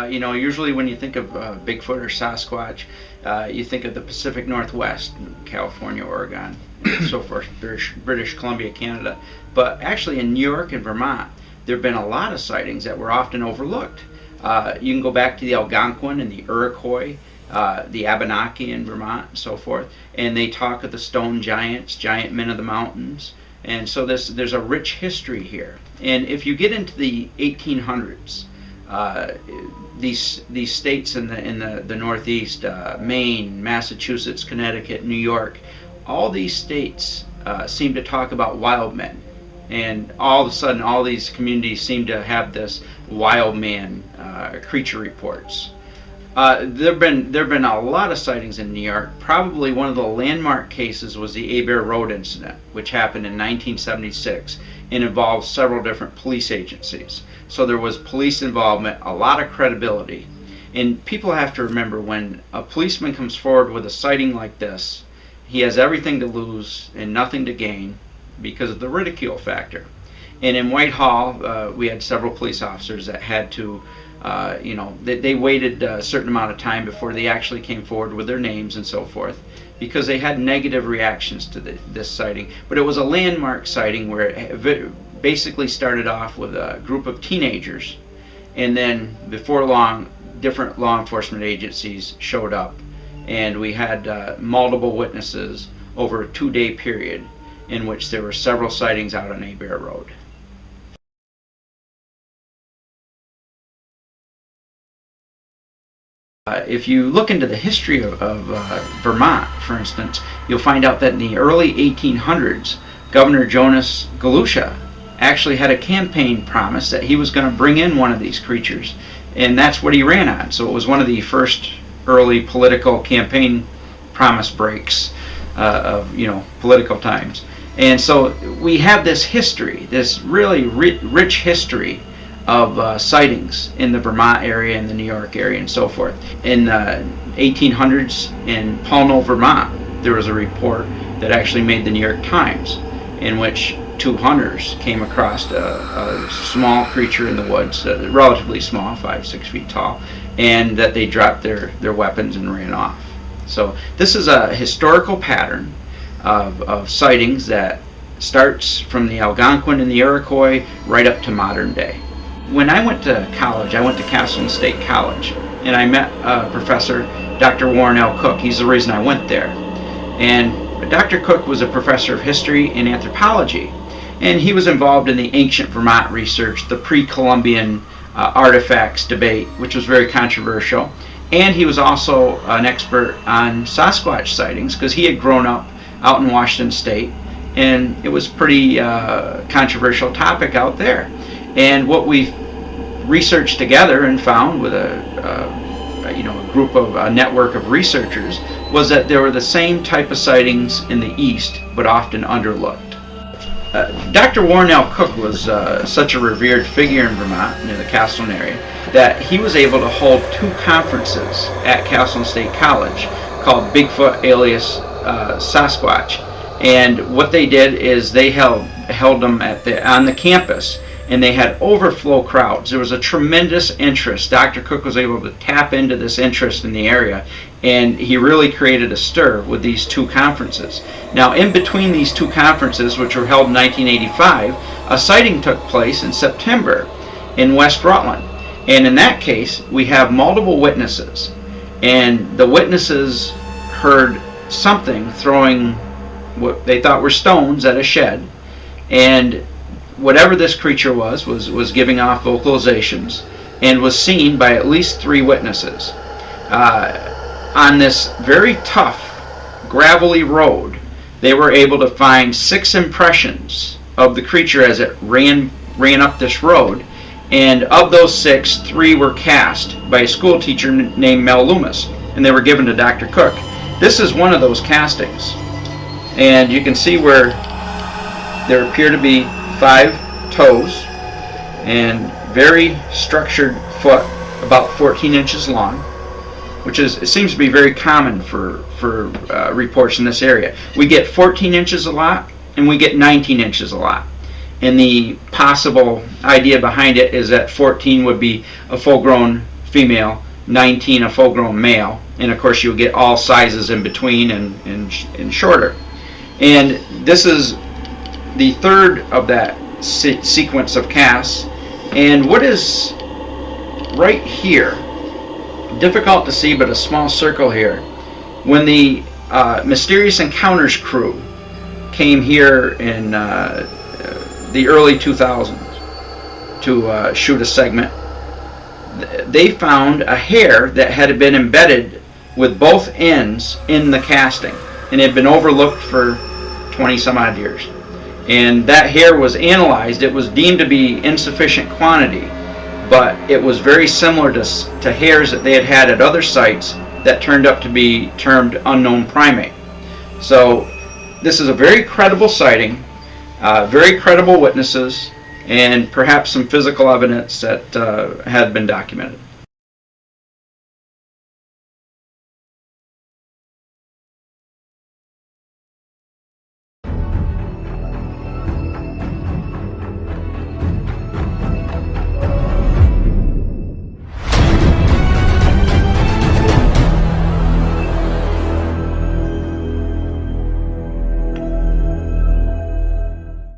Usually when you think of Bigfoot or Sasquatch, you think of the Pacific Northwest, California, Oregon, and so forth, British Columbia, Canada. But actually in New York and Vermont, there have been a lot of sightings that were often overlooked. You can go back to the Algonquin and the Iroquois, the Abenaki in Vermont, and so forth, and they talk of the stone giants, giant men of the mountains. And so there's a rich history here. And if you get into the 1800s, these states in the Northeast, Maine, Massachusetts, Connecticut, New York, all these states seem to talk about wild men, and all of a sudden all these communities seem to have this wild man creature reports. There've been a lot of sightings in New York. Probably one of the landmark cases was the Abair Road incident, which happened in 1976 and involved several different police agencies. So there was police involvement, a lot of credibility. And people have to remember, when a policeman comes forward with a sighting like this, he has everything to lose and nothing to gain because of the ridicule factor. And in Whitehall, we had several police officers that had to, they waited a certain amount of time before they actually came forward with their names and so forth, because they had negative reactions to this sighting. But it was a landmark sighting where it basically started off with a group of teenagers, and then before long, different law enforcement agencies showed up, and we had multiple witnesses over a 2-day period in which there were several sightings out on Abair Road. If you look into the history of Vermont, for instance, you'll find out that in the early 1800s, Governor Jonas Galusha actually had a campaign promise that he was going to bring in one of these creatures, and that's what he ran on. So it was one of the first early political campaign promise breaks of political times. And so we have this history, this really rich history of sightings in the Vermont area and the New York area and so forth. In the 1800s in Pownal, Vermont, there was a report that actually made the New York Times, in which 2 hunters came across a small creature in the woods, relatively small, 5-6 feet tall, and that they dropped their weapons and ran off. So this is a historical pattern of sightings that starts from the Algonquin and the Iroquois right up to modern day. When I went to college, I went to Castleton State College, and I met Professor Dr. Warren L. Cook. He's the reason I went there. And Dr. Cook was a professor of history and anthropology, and he was involved in the ancient Vermont research, the pre-Columbian artifacts debate, which was very controversial. And he was also an expert on Sasquatch sightings, because he had grown up out in Washington State, and it was a pretty controversial topic out there. And what we researched together and found with a network of researchers was that there were the same type of sightings in the East, but often underlooked. Dr. Warren L. Cook was such a revered figure in Vermont, near the Castleton area, that he was able to hold 2 conferences at Castleton State College called Bigfoot alias Sasquatch. And what they did is they held them on the campus, and they had overflow crowds. There was a tremendous interest. Dr. Cook was able to tap into this interest in the area, and he really created a stir with these 2 conferences. Now, in between these 2 conferences, which were held in 1985, a sighting took place in September in West Rutland. And in that case, we have multiple witnesses, and the witnesses heard something throwing what they thought were stones at a shed, and whatever this creature was giving off vocalizations, and was seen by at least 3 witnesses. On this very tough, gravelly road, they were able to find 6 impressions of the creature as it ran up this road, and of those 6, 3 were cast by a school teacher named Mel Loomis, and they were given to Dr. Cook. This is one of those castings, and you can see where there appear to be 5 toes and very structured foot, about 14 inches long, which it seems to be very common for reports in this area. We get 14 inches a lot, and we get 19 inches a lot. And the possible idea behind it is that 14 would be a full-grown female, 19 a full-grown male, and of course you'll get all sizes in between and shorter. And this is the third of that sequence of casts. And what is right here, difficult to see, but a small circle here, when the Mysterious Encounters crew came here in the early 2000s to shoot a segment, they found a hair that had been embedded with both ends in the casting, and it had been overlooked for 20 some odd years. And that hair was analyzed. It was deemed to be insufficient quantity, but it was very similar to hairs that they had had at other sites that turned up to be termed unknown primate. So this is a very credible sighting, very credible witnesses, and perhaps some physical evidence that had been documented.